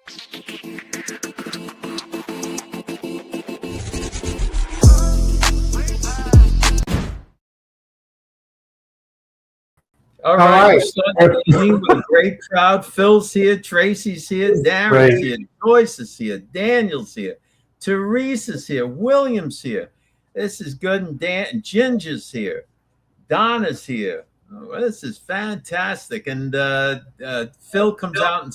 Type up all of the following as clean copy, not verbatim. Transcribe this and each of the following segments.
All right. We're starting the evening with a great crowd. Phil's here, Tracy's here, Darren's here, Joyce is here, Daniel's here, Teresa's here, William's here. This is good, and Ginger's here, Donna's here. Oh, this is fantastic. And Phil comes out and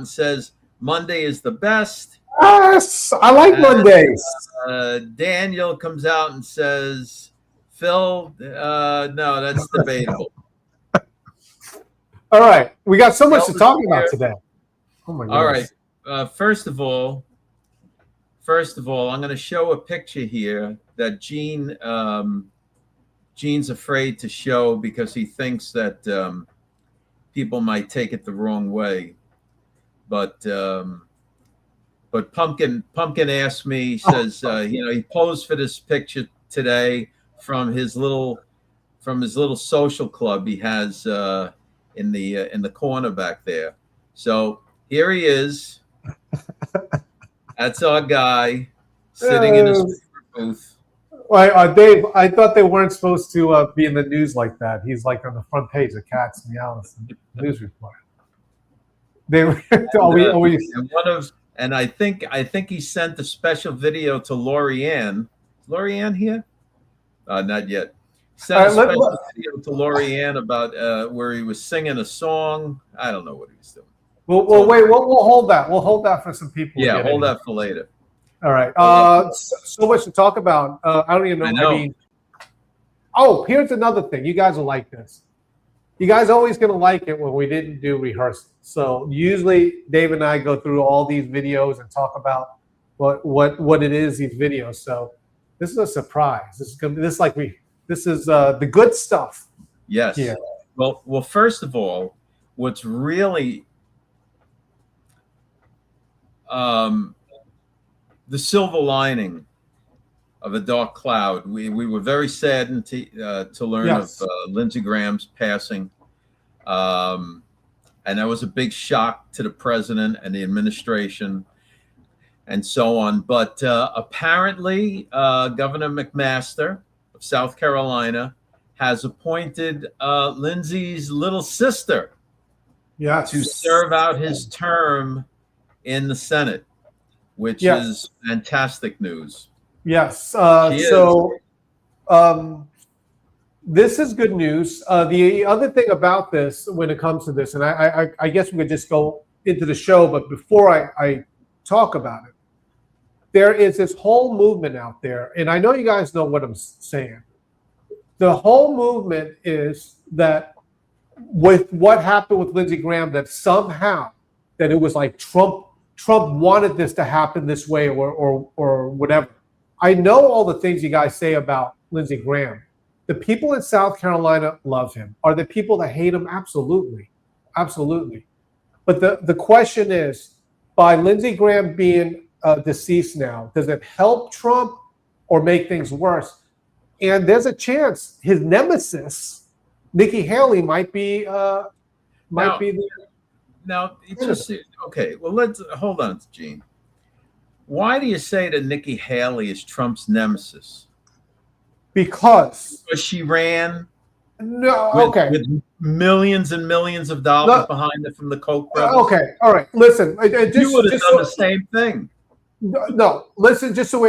says, Monday is the best. Yes, I like Mondays. Daniel comes out and says, Phil, no, that's debatable. All right, we got so much to talk about today. Oh my goodness. All right, first of all, I'm going to show a picture here that Gene's afraid to show because he thinks that people might take it the wrong way. But Pumpkin asked me, he says, he posed for this picture today from his little social club he has in the corner back there. So here he is. That's our guy sitting in his booth. Well, Dave, I thought they weren't supposed to be in the news like that. He's like on the front page of Cat's Meows news report. They were always. And I think he sent a special video to Lorianne. Is Lorianne here? Not yet. Sent a special video to Lorianne about where he was singing a song. I don't know what he was doing. Well, wait. We'll hold that. We'll hold that for some people. Yeah, hold that for later. All right. So much to talk about. I don't even know. I mean, here's another thing. You guys will like this. You guys are always going to like it when we didn't do rehearsal. So usually Dave and I go through all these videos and talk about what it is, these videos. So this is a surprise. This is the good stuff. Yes. Yeah. Well, first of all, what's really the silver lining of a dark cloud. We were very saddened to learn of Lindsey Graham's passing. And that was a big shock to the president and the administration and so on. But apparently, Governor McMaster of South Carolina has appointed Lindsey's little sister to serve out his term in the Senate, which is fantastic news. Yes. This is good news. The other thing about this, when it comes to this, and I guess we could just go into the show, but before I talk about it, there is this whole movement out there, and I know you guys know what I'm saying. The whole movement is that with what happened with Lindsey Graham, that somehow that it was like Trump wanted this to happen this way or whatever. I know all the things you guys say about Lindsey Graham. The people in South Carolina love him. Are the people that hate him? Absolutely. Absolutely. But the question is, by Lindsey Graham being deceased now, does it help Trump or make things worse? And there's a chance his nemesis, Nikki Haley, might be there. Now, it's just okay. Well, let's hold on, Gene. Why do you say that Nikki Haley is Trump's nemesis? Because she ran with millions and millions of dollars behind it from the Koch brothers. Okay, all right. Listen, you would have done the same thing. No, listen. Just so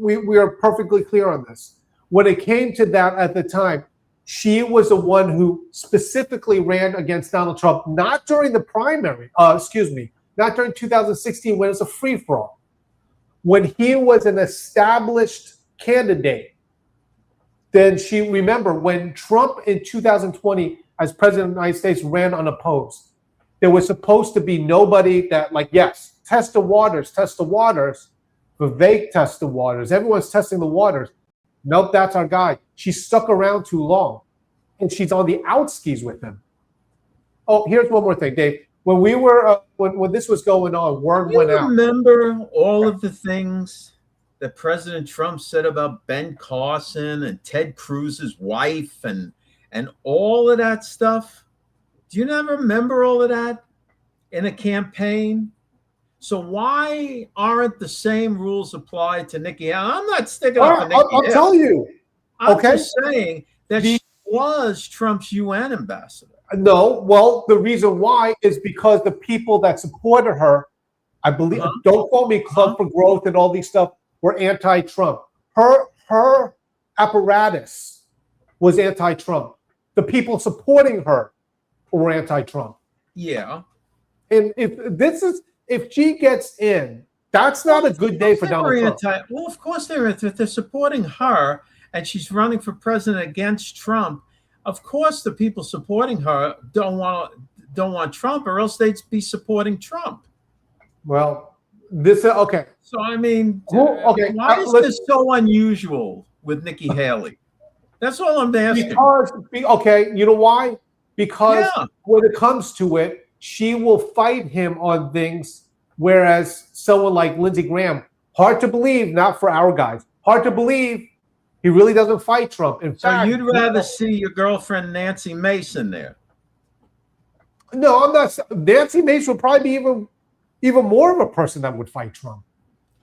we are perfectly clear on this. When it came to that at the time, she was the one who specifically ran against Donald Trump, not during the primary. Not during 2016 when it's a free for all. When he was an established candidate. Then remember when Trump in 2020 as president of the United States ran unopposed, there was supposed to be nobody that test the waters, Vivek test the waters. Everyone's testing the waters. Nope, that's our guy. She stuck around too long and she's on the outskis with him. Oh, here's one more thing, Dave. When we were, when this was going on, word went out. Remember all of the things that President Trump said about Ben Carson and Ted Cruz's wife and all of that stuff? Do you not remember all of that? in a campaign. So why aren't the same rules applied to Nikki Haley? I'm not sticking up for Nikki I'll Haley. tell you. I'm Okay. just saying that she was Trump's UN ambassador. No, well, the reason why is because the people that supported her, I believe, don't quote me, Club for Growth and all these stuff, were anti-Trump. Her apparatus was anti-Trump. The people supporting her were anti-Trump. Yeah. And if she gets in, that's not a good day for Donald Trump. Well, of course if they're supporting her and she's running for president against Trump. Of course, the people supporting her don't want Trump, or else they'd be supporting Trump. Well, this okay. So I mean, okay. Why is this so unusual with Nikki Haley? That's all I'm asking. Okay, you know why? Because when it comes to it, she will fight him on things, whereas someone like Lindsey Graham, hard to believe, not for our guys, hard to believe. He really doesn't fight Trump. In fact, you'd rather see your girlfriend Nancy Mason there? No, I'm not. Nancy Mason would probably be even more of a person that would fight Trump.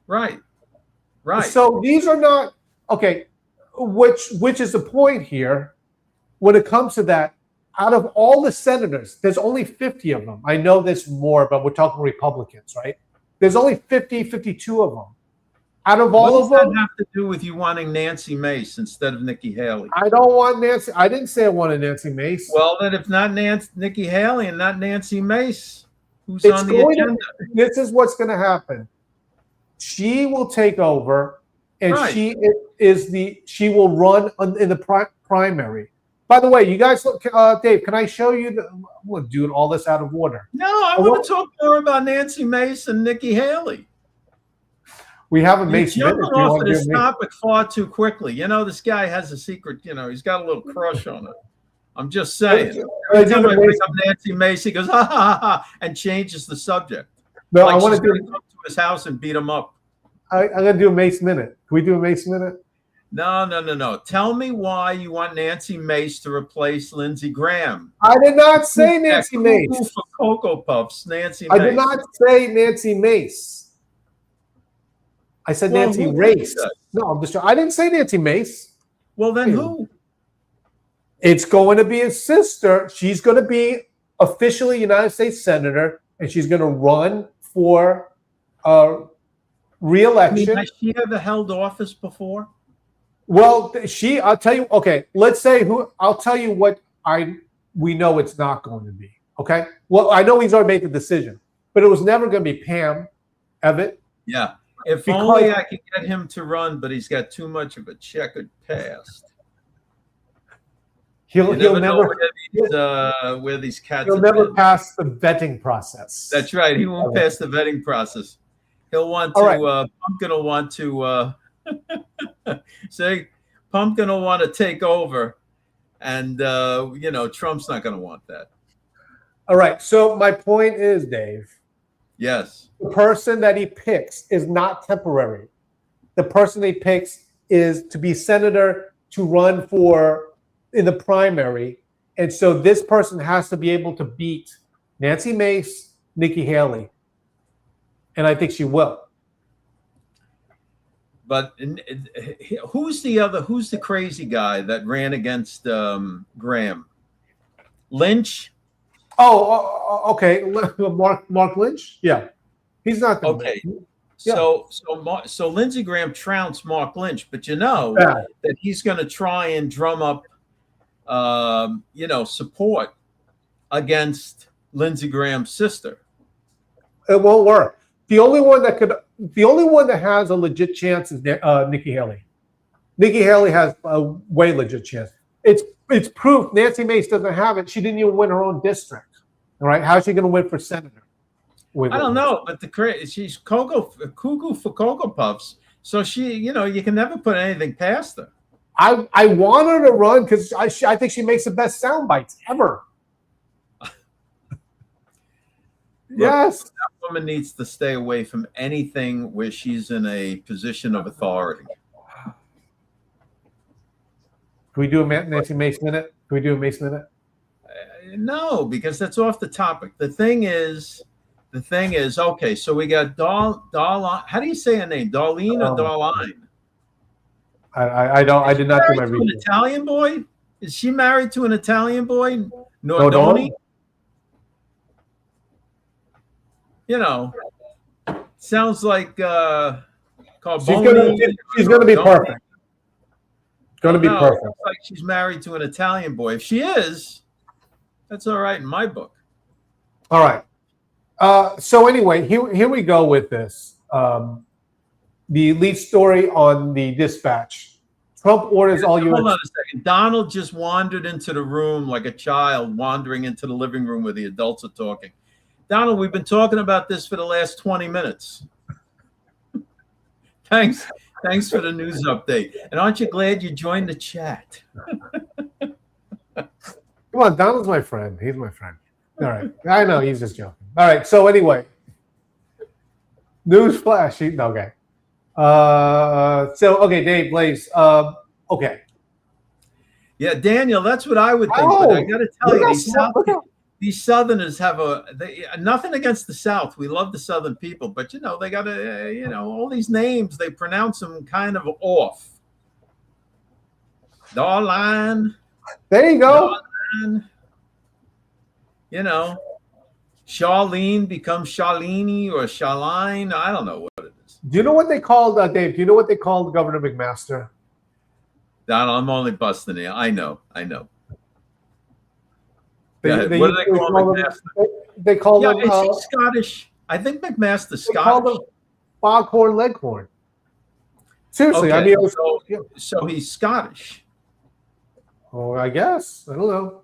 Right. So these are not okay. Which is the point here? When it comes to that, out of all the senators, there's only 50 of them. I know there's more, but we're talking Republicans, right? There's only 52 of them. Out of all of them, what does that have to do with you wanting Nancy Mace instead of Nikki Haley? I don't want Nancy. I didn't say I wanted Nancy Mace. Well, then if not Nikki Haley and not Nancy Mace, who's on the agenda? This is what's going to happen. She will take over, and she will run in the primary. By the way, you guys, Dave, can I show you? I'm doing all this out of order. No, I want to talk more about Nancy Mace and Nikki Haley. We have a Mace minute. Jumping off of this topic far too quickly. You know, this guy has a secret. You know, he's got a little crush on her. I'm just saying. Every time I bring up Nancy Mace, he goes ha ha ha and changes the subject. No, I want to come to his house and beat him up. I'm gonna do a Mace minute. Can we do a Mace minute? No. Tell me why you want Nancy Mace to replace Lindsey Graham. I did not say Nancy Mace. For Cocoa Puffs, Nancy Mace. I did not say Nancy Mace. I said Nancy Race. No, I didn't say Nancy Mace. Well, then who? It's going to be his sister. She's going to be officially United States Senator, and she's going to run for re-election. Has she ever held office before? Well, I'll tell you. Okay, let's say who. I'll tell you what we know it's not going to be. Okay. Well, I know he's already made the decision, but it was never going to be Pam Evitt. Yeah. If only I could get him to run, but he's got too much of a checkered past. He'll never where these cats. He'll never pass the vetting process. That's right. He won't pass the vetting process. He'll want to. Pumpkin will want to. Say, Pumpkin will want to take over, and Trump's not going to want that. All right. So my point is, Dave. Yes. The person that he picks is not temporary. The person he picks is to be senator, to run in the primary. And so this person has to be able to beat Nancy Mace, Nikki Haley. And I think she will. But who's the crazy guy that ran against Graham? Lynch? Oh, okay. Mark Lynch? Yeah. He's not okay. Yeah. So Lindsey Graham trounced Mark Lynch, but that he's going to try and drum up, support against Lindsey Graham's sister. It won't work. The only one that has a legit chance is Nikki Haley. Nikki Haley has a way legit chance. It's proof Nancy Mace doesn't have it. She didn't even win her own district. All right, how's she going to win for senator? I don't know, but she's cuckoo for Cocoa Puffs. So she, you can never put anything past her. I want her to run because I think she makes the best sound bites ever. Yes, that woman needs to stay away from anything where she's in a position of authority. Can we do a Nancy Mace minute? Can we do a Mace minute? No, because that's off the topic. The thing is, the thing is, okay, so we got Darlene. How do you say her name? Darlene or Darline? I don't. I did not do my Married to an research. Italian boy? Is she married to an Italian boy? No, Nordoni? You know, sounds like Carboni. She's gonna be perfect. Going to be perfect. Looks like she's married to an Italian boy. If she is, that's all right in my book. All right. So anyway, here we go with this. The lead story on the Dispatch. Trump orders all U.S. Hold on a second. Donald just wandered into the room like a child wandering into the living room where the adults are talking. Donald, we've been talking about this for the last 20 minutes. Thanks for the news update. And aren't you glad you joined the chat? Come on, Donald's my friend. He's my friend. All right. I know, he's just joking. All right. So anyway, news flash. Okay. Okay, Dave, Blaze. Okay. Yeah, Daniel, that's what I would think. But I got to tell you, these Southerners have nothing against the South. We love the Southern people, but they got all these names, they pronounce them kind of off. Darline. There you go. Darline. Charlene becomes Charlene or Charline. I don't know what it is. Do you know what they called, Dave? Do you know what they called Governor McMaster? Donald, I'm only busting you. I know. What do they call McMaster? They call him. Is he Scottish? I think McMaster's Scottish. They call him Foghorn Leghorn. Seriously, okay, I mean, so he's Scottish. Oh, I guess. I don't know.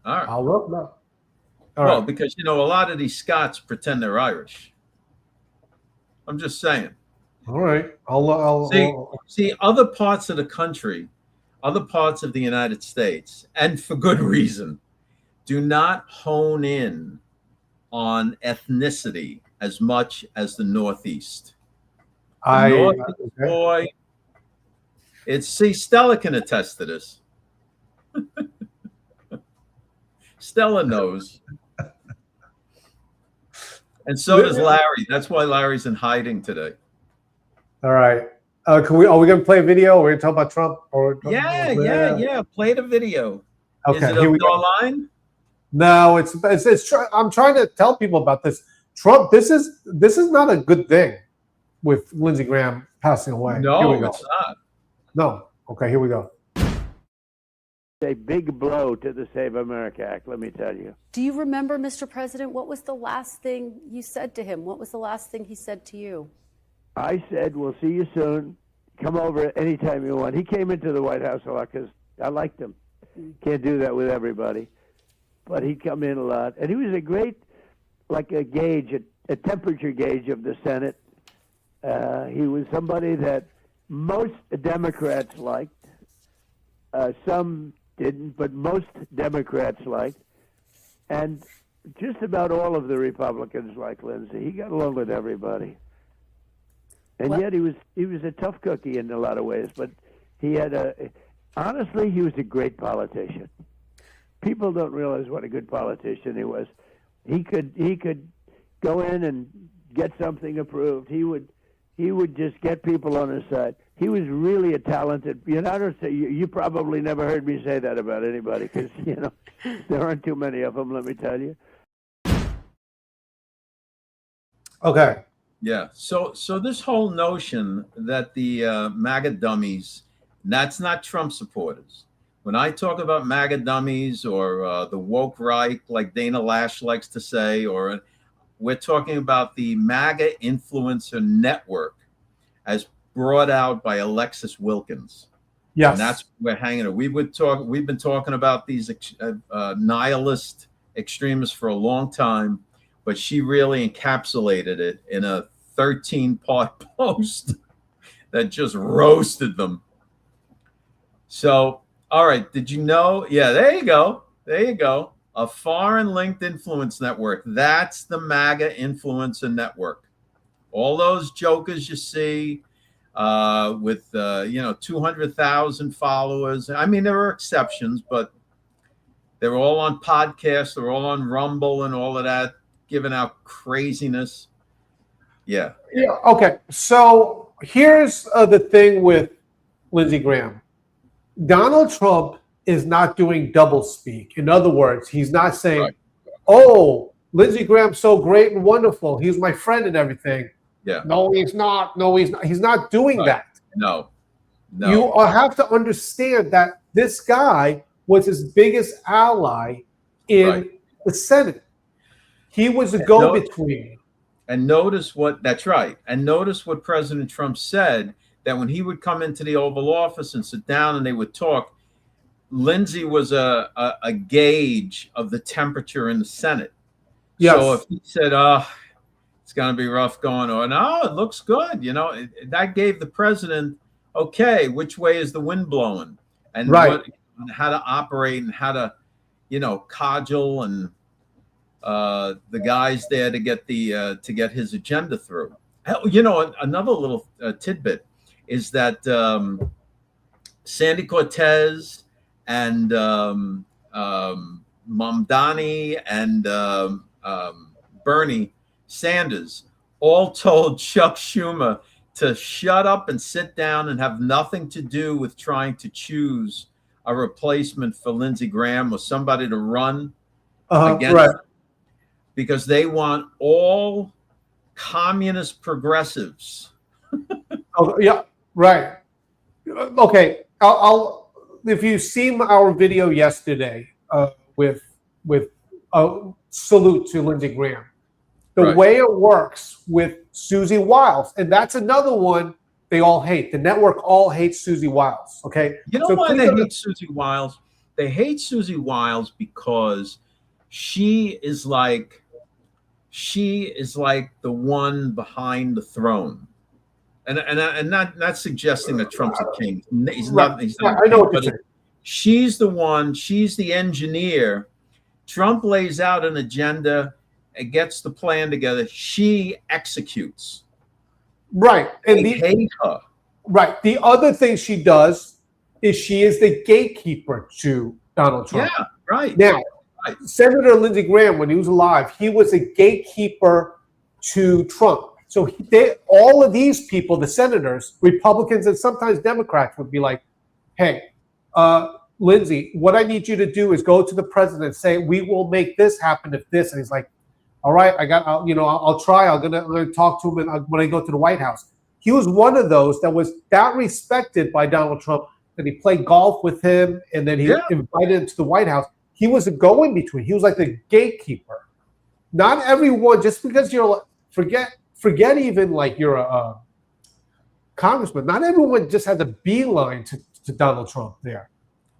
All right. I'll look now. Well, because a lot of these Scots pretend they're Irish. I'm just saying. All right. I'll see other parts of the country, other parts of the United States, and for good reason, do not hone in on ethnicity as much as the Northeast. Boy, Stella can attest to this. Stella knows. And so does Larry. That's why Larry's in hiding today. All right. Are we going to play a video? Or we're going to talk about Trump? Yeah. Play the video. Okay. Is it here we go. Online? No, it's I'm trying to tell people about this. Trump, this is not a good thing with Lindsey Graham passing away. No, it's not. No. Okay, here we go. A big blow to the Save America Act, let me tell you. Do you remember, Mr. President, what was the last thing you said to him? What was the last thing he said to you? I said, we'll see you soon. Come over anytime you want. He came into the White House a lot because I liked him. Can't do that with everybody. But he'd come in a lot. And he was a great, like a gauge, a temperature gauge of the Senate. He was somebody that most Democrats liked. Some didn't, but most Democrats liked. And just about all of the Republicans liked Lindsey. He got along with everybody. And yet he was a tough cookie in a lot of ways, but he had honestly, he was a great politician. People don't realize what a good politician he was. He could go in and get something approved. He would just get people on his side. He was really a talented. You probably never heard me say that about anybody because there aren't too many of them. Let me tell you. Okay. Yeah. So this whole notion that the MAGA dummies, that's not Trump supporters. When I talk about MAGA dummies or the woke right, like Dana Lash likes to say, or we're talking about the MAGA influencer network as brought out by Alexis Wilkins. Yes. And that's what we're hanging on. We've been talking about these nihilist extremists for a long time, but she really encapsulated it in a 13-part post that just roasted them. So, all right, did you know? Yeah, there you go. A foreign linked influence network. That's the MAGA influencer network. All those jokers you see with 200,000 followers. I mean, there are exceptions, but they're all on podcasts. They're all on Rumble and all of that. giving out craziness. Yeah. Yeah. Okay. So here's the thing with Lindsey Graham. Donald Trump is not doing doublespeak. In other words, he's not saying, Right. "Oh, Lindsey Graham's so great and wonderful. He's my friend and everything." Yeah. No, he's not. No, he's not. He's not doing Right. that. No. You have to understand that this guy was his biggest ally in the Senate. He was a go-between. And notice that's right. And notice what President Trump said, that when he would come into the Oval Office and sit down and they would talk, Lindsey was a gauge of the temperature in the Senate. Yes. So if he said, it's going to be rough going on, no, it looks good. That gave the president, okay, which way is the wind blowing? And how to operate and how to, codule and the guys there to get his agenda through. Another little tidbit is that Sandy Cortez and Mamdani and Bernie Sanders all told Chuck Schumer to shut up and sit down and have nothing to do with trying to choose a replacement for Lindsey Graham or somebody to run against him, because they want all communist progressives. Oh, yeah, right. Okay, I'll if you've seen our video yesterday with salute to Lindsey Graham, the way it works with Susie Wiles, and that's another one they all hate. The network all hates Susie Wiles. Okay, you know why they hate Susie Wiles? They hate Susie Wiles because she is like the one behind the throne. And not suggesting that Trump's a king. He's not. He's not. I know what you're saying. She's the one. She's the engineer. Trump lays out an agenda and gets the plan together. She executes. Right, and they hate her. Right. The other thing she does is she is the gatekeeper to Donald Trump. Yeah. Right. Now, Senator Lindsey Graham, when he was alive, he was a gatekeeper to Trump. So all of these people, the senators, Republicans, and sometimes Democrats would be like, hey, Lindsey, what I need you to do is go to the president and say, we will make this happen if this. And he's like, all right, I'll try. I'm gonna talk to him when I go to the White House. He was one of those that was that respected by Donald Trump that he played golf with him and then he invited him to the White House. He was a go-in-between. He was like the gatekeeper. Not everyone, just because you're forget even like you're a congressman. Not everyone just has a beeline to Donald Trump there.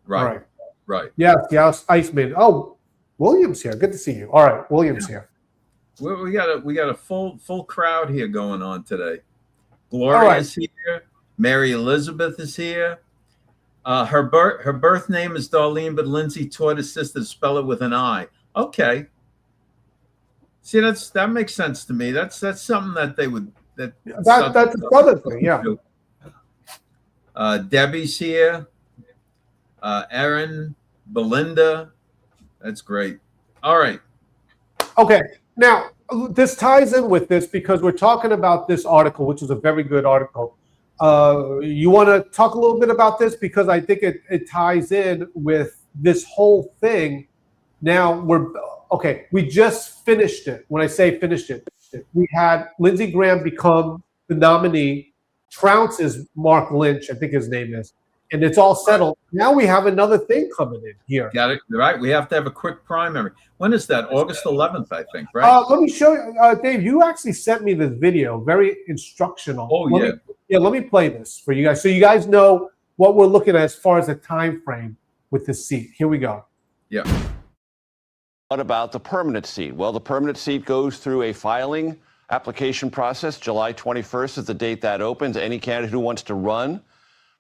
Right. Right. Yes, Iceman. Oh, William's here. Good to see you. All right, William's here. We got a full crowd here going on today. Gloria is here. Mary Elizabeth is here. Her birth name is Darlene, but Lindsay taught his sister to spell it with an I. Okay. See, that makes sense to me. That's something that they would that's another thing. Yeah. Debbie's here. Erin, Belinda. That's great. All right. Okay. Now this ties in with this because we're talking about this article, which is a very good article. You want to talk a little bit about this because I think it ties in with this whole thing. Now we just finished it. When I say finished it, we had Lindsey Graham become the nominee. Trounce is Mark Lynch, I think his name is, and it's all settled. Now we have another thing coming in here. Got it right. We have to have a quick primary. When is that? August 11th, I think. Right. Let me show you, Dave. You actually sent me this video, very instructional. Oh Let me play this for you guys, so you guys know what we're looking at as far as the time frame with this seat. Here we go. Yeah. What about the permanent seat? Well, the permanent seat goes through a filing application process. July 21st is the date that opens. Any candidate who wants to run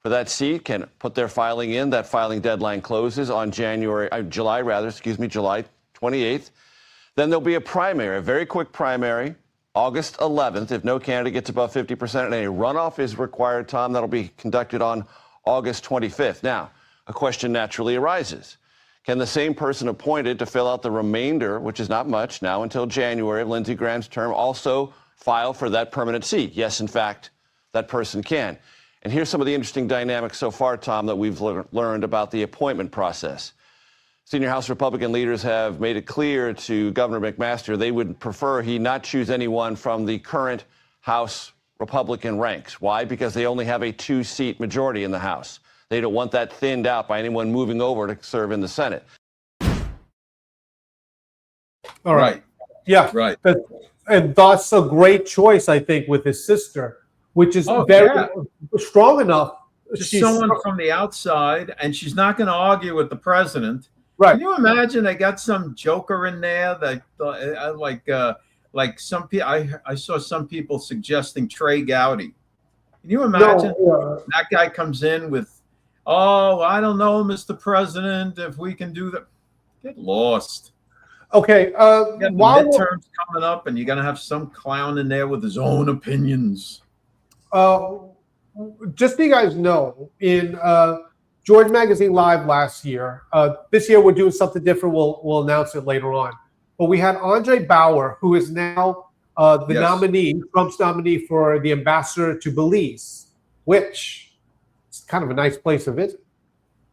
for that seat can put their filing in. That filing deadline closes on July 28th. Then there'll be a primary, a very quick primary, August 11th. If no candidate gets above 50% and a runoff is required, Tom, that'll be conducted on August 25th. Now, a question naturally arises. Can the same person appointed to fill out the remainder, which is not much now until January of Lindsey Graham's term, also file for that permanent seat? Yes, in fact, that person can. And here's some of the interesting dynamics so far, Tom, that we've learned about the appointment process. Senior House Republican leaders have made it clear to Governor McMaster they would prefer he not choose anyone from the current House Republican ranks. Why? Because they only have a 2-seat majority in the House. They don't want that thinned out by anyone moving over to serve in the Senate. All right. Yeah. Right. And that's a great choice, I think, with his sister, which is strong enough. Just someone from the outside, and she's not going to argue with the president. Right. Can you imagine they got some joker in there that like some people? I saw some people suggesting Trey Gowdy. Can you imagine that guy comes in with, "Oh, I don't know, Mr. President, if we can do that." Get lost. Okay. You got the midterms coming up, and you're going to have some clown in there with his own opinions. Just so you guys know, in George Magazine Live last year, this year we're doing something different. We'll announce it later on. But we had Andre Bauer, who is now the nominee, Trump's nominee for the ambassador to Belize, which is kind of a nice place to visit.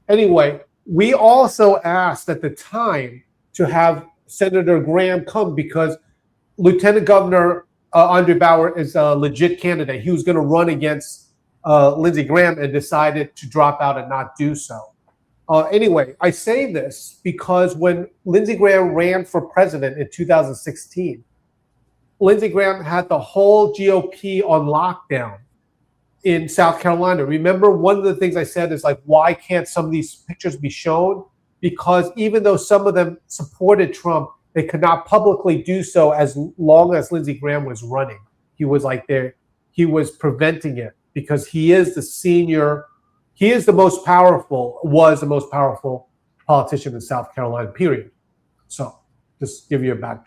Anyway, we also asked at the time to have Senator Graham come because Lieutenant Governor Andre Bauer is a legit candidate. He was going to run against Lindsey Graham and decided to drop out and not do so. Anyway, I say this because when Lindsey Graham ran for president in 2016, Lindsey Graham had the whole GOP on lockdown in South Carolina. Remember, one of the things I said is like, why can't some of these pictures be shown? Because even though some of them supported Trump, they could not publicly do so as long as Lindsey Graham was running. He was like there, he was preventing it because he is the senior, he is the most powerful, was the most powerful politician in South Carolina, period. So just give you a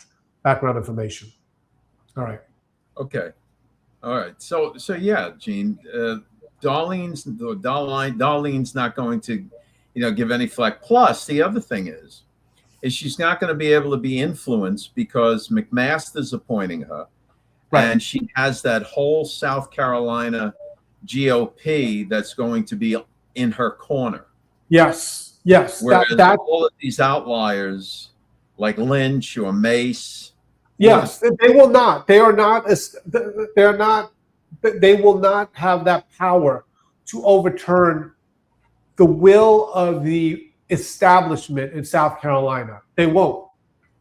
background information. All right. Okay. All right. So yeah, Gene, Darlene's not going to, give any flack. Plus, the other thing is she's not going to be able to be influenced because McMaster's appointing her, right? And she has that whole South Carolina GOP that's going to be in her corner. Yes. Whereas all of these outliers like Lynch or Mace. Yes, they will not. They are not. They're not. They will not have that power to overturn the will of the establishment in South Carolina. They won't.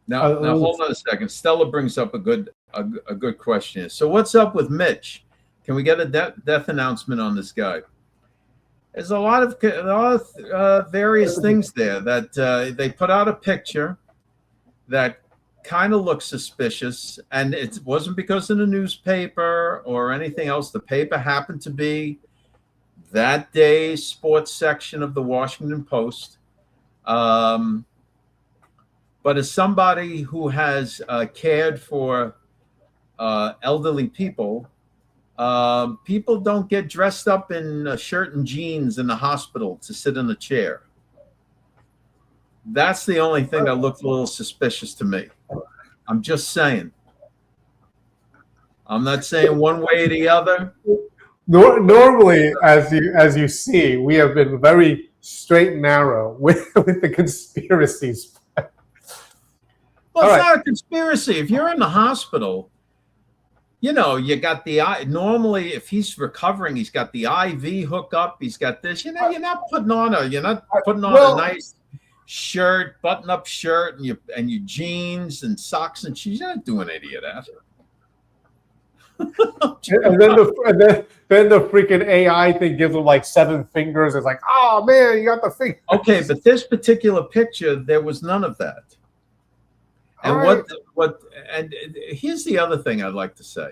Now hold on a second. Stella brings up a good question. So what's up with Mitch? Can we get a death announcement on this guy? There's a lot of various things there that they put out a picture that kind of looks suspicious, and it wasn't because of the newspaper or anything else. The paper happened to be that day's sports section of the Washington Post. But as somebody who has cared for elderly people, people don't get dressed up in a shirt and jeans in the hospital to sit in a chair. That's the only thing that looked a little suspicious to me. I'm just saying. I'm not saying one way or the other. Normally, as you see, we have been very straight and narrow with the conspiracies. Well, it's not a conspiracy. If you're in the hospital, you got the normally if he's recovering, he's got the IV hookup. He's got this. You're not putting on a nice shirt, button-up shirt, and your jeans and socks and shoes. You're not doing any of that. and then the freaking AI thing gives him like 7 fingers. It's like, oh man, you got the finger. Okay, but this particular picture, there was none of that. And and here's the other thing I'd like to say.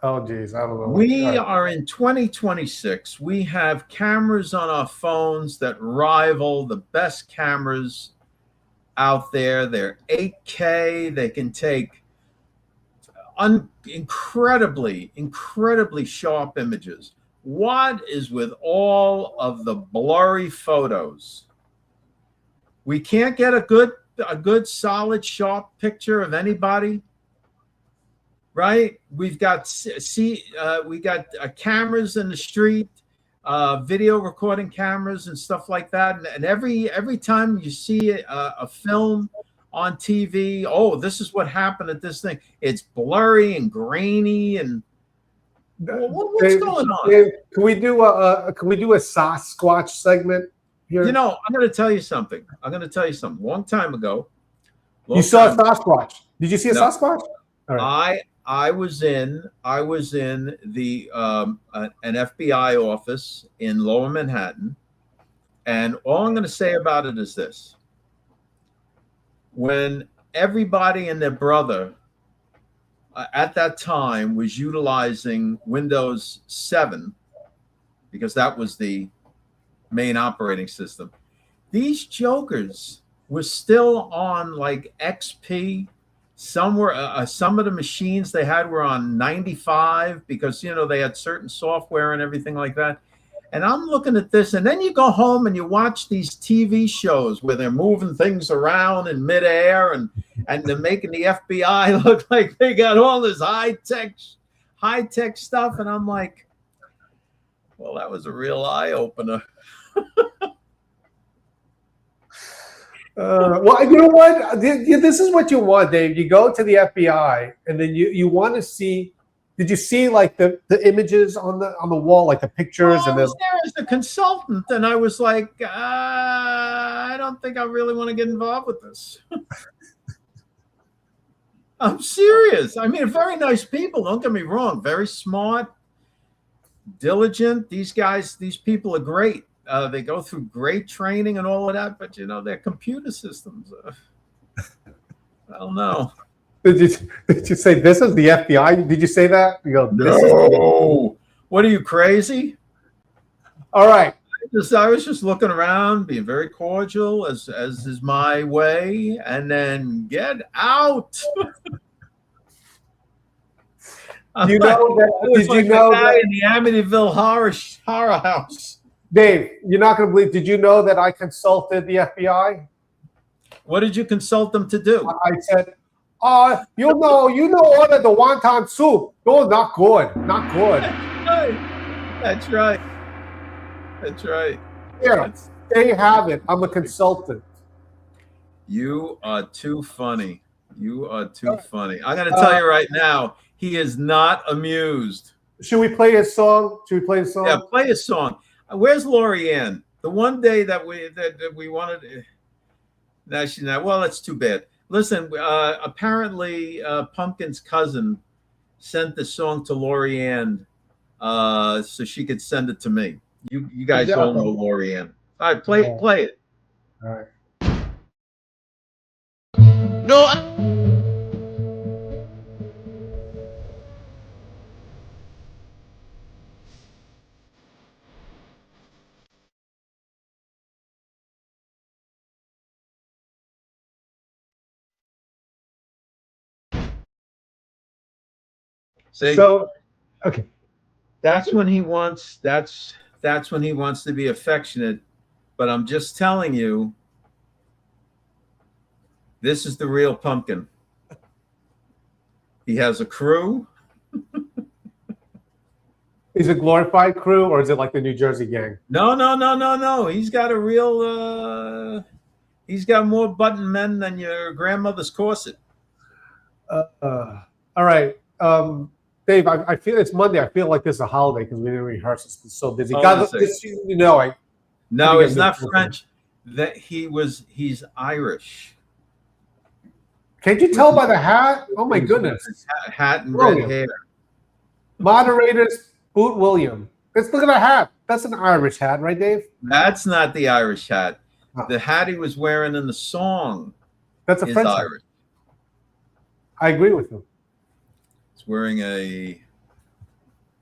Oh geez, I don't know. We are in 2026. We have cameras on our phones that rival the best cameras out there. They're 8K. They can take incredibly sharp images. What is with all of the blurry photos? We can't get a good, solid, sharp picture of anybody, right? We've got cameras in the street, video recording cameras and stuff like that. And every time you see a film on TV, oh, this is what happened at this thing. It's blurry and grainy and what's Dave, going on? Dave, can we do a Sasquatch segment here? You know, I'm going to tell you something. Long time ago. You saw a Sasquatch. Did you see a No. Sasquatch? All right. I was in the an FBI office in Lower Manhattan, and all I'm going to say about it is this: when everybody and their brother at that time was utilizing Windows 7, because that was the main operating system, these jokers were still on like XP. Some were some of the machines they had were on 95, because they had certain software and everything like that. And I'm looking at this, and then you go home and you watch these TV shows where they're moving things around in midair, and they're making the FBI look like they got all this high tech stuff. And I'm like, well, that was a real eye opener. Well, you know what? This is what you want, Dave. You go to the FBI, and then you want to see. Did you see like the images on the wall, like the pictures? I was there as a consultant, and I was like, I don't think I really want to get involved with this. I'm serious. I mean, very nice people. Don't get me wrong. Very smart, diligent. These people are great. They go through great training and all of that, but their computer systems, I don't know. Did you say this is the FBI? Did you say that? You go, no. What are you, crazy? All right. I was just looking around, being very cordial, as is my way, and then get out. Did you know that in the Amityville horror house? Dave, you're not going to believe. Did you know that I consulted the FBI? What did you consult them to do? I said, you ordered the wonton soup. No, not good. Not good. That's right. That's right. Here, there you have it. I'm a consultant. You are too funny. You are too funny. I'm going to tell you right now, he is not amused. Should we play his song? Yeah, play his song. Where's Lori Ann? The one day that we wanted. Now she's not. Well, that's too bad. Listen, apparently Pumpkin's cousin sent the song to Lori Ann so she could send it to me. You guys all know Lori Ann. All right, play it. All right. No. See? So, okay. That's when he wants. That's when he wants to be affectionate. But I'm just telling you, this is the real Pumpkin. He has a crew. Is it glorified crew, or is it like the New Jersey gang? No. He's got a real. He's got more button men than your grandmother's corset. All right. Dave, I feel it's Monday. I feel like this is a holiday because we didn't rehearse. It's so busy. No, he's not French. He's Irish. Can't you tell by the hat? Oh my goodness! Hat and red hair. Moderators, Boot William. Let's look at the hat. That's an Irish hat, right, Dave? That's not the Irish hat. Oh. The hat he was wearing in the song. That's a is French Irish. Hat. I agree with you. He's wearing a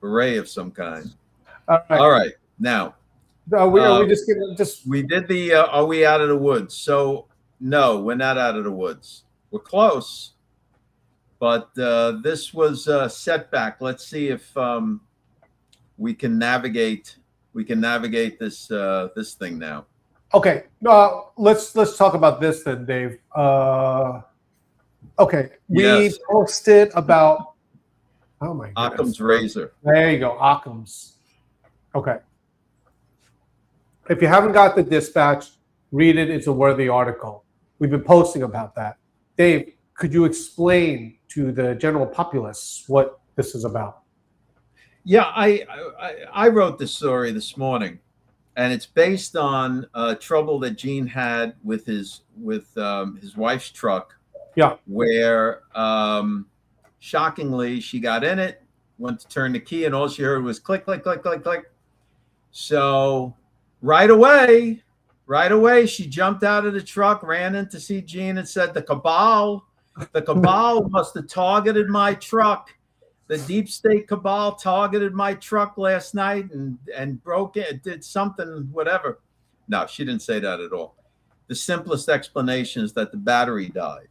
beret of some kind. All right. Now, are we just gonna we did the are we out of the woods? So no, we're not out of the woods. We're close, but this was a setback. Let's see if we can navigate this this thing now. Okay, let's talk about this then, Dave. Okay, we Yes. posted about. Oh my goodness. Occam's razor. There you go, Occam's. Okay. If you haven't got the dispatch, read it. It's a worthy article. We've been posting about that. Dave, could you explain to the general populace what this is about? Yeah, I wrote this story this morning, and it's based on trouble that Gene had with his wife's truck. Yeah. Where shockingly she got in it, went to turn the key, and all she heard was click, click, click, click, click. So right away, she jumped out of the truck, ran in to see Gene, and said, the cabal must have targeted my truck. The deep state cabal targeted my truck last night and broke it, did something, whatever. No, she didn't say that at all. The simplest explanation is that the battery died.